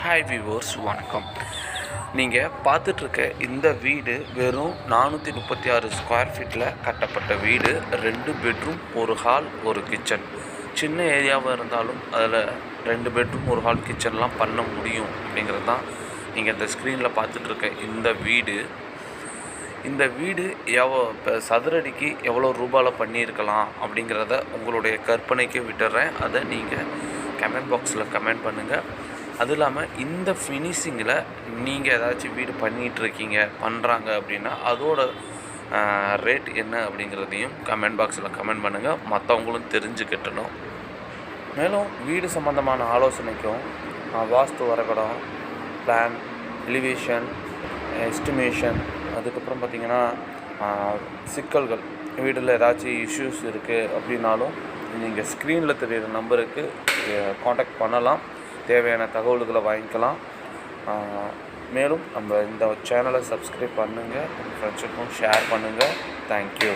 Hi viewers, வணக்கம். நீங்கள் பார்த்துட்ருக்க இந்த வீடு வெறும் 436 ஸ்கொயர் ஃபீட்டில் கட்டப்பட்ட வீடு. 2 பெட்ரூம், 1 ஹால், 1 கிச்சன். சின்ன ஏரியாவாக இருந்தாலும் அதில் 2 பெட்ரூம், 1 ஹால், கிச்சன்லாம் பண்ண முடியும் அப்படிங்கிறது தான் நீங்கள் இந்த ஸ்க்ரீனில் பார்த்துட்ருக்க இந்த வீடு இப்போ சதுரடிக்கு எவ்வளோ ரூபாயில் பண்ணியிருக்கலாம் அப்படிங்கிறத உங்களுடைய கற்பனைக்கு விட்டுறேன். அதை நீங்கள் கமெண்ட் பாக்ஸில் கமெண்ட் பண்ணுங்கள். அதுவும் இல்லாமல் இந்த ஃபினிஷிங்கில் நீங்கள் ஏதாச்சும் வீடு பண்ணுறாங்க அப்படின்னா அதோட ரேட் என்ன அப்படிங்கிறதையும் கமெண்ட் பாக்ஸில் கமெண்ட் பண்ணுங்கள், மற்றவங்களும் தெரிஞ்சுக்கிட்டணும். மேலும் வீடு சம்மந்தமான ஆலோசனைக்கும் வாஸ்து வரைபடம், பிளான், எலிவேஷன், எஸ்டிமேஷன், அதுக்கப்புறம் பார்த்திங்கன்னா சிக்கல்கள், வீட்டில் ஏதாச்சும் இஷ்யூஸ் இருக்குது அப்படின்னாலும் நீங்கள் ஸ்க்ரீனில் தெரிகிற நம்பருக்கு காண்டாக்ட் பண்ணலாம். தேவையான தகவல்களை வாங்கிக்கலாம். மேலும் நம்ம இந்த சேனலை சப்ஸ்கிரைப் பண்ணுங்கள், உங்கள் ஃப்ரெண்ட்ஸுக்கும் ஷேர் பண்ணுங்கள். தேங்க்யூ.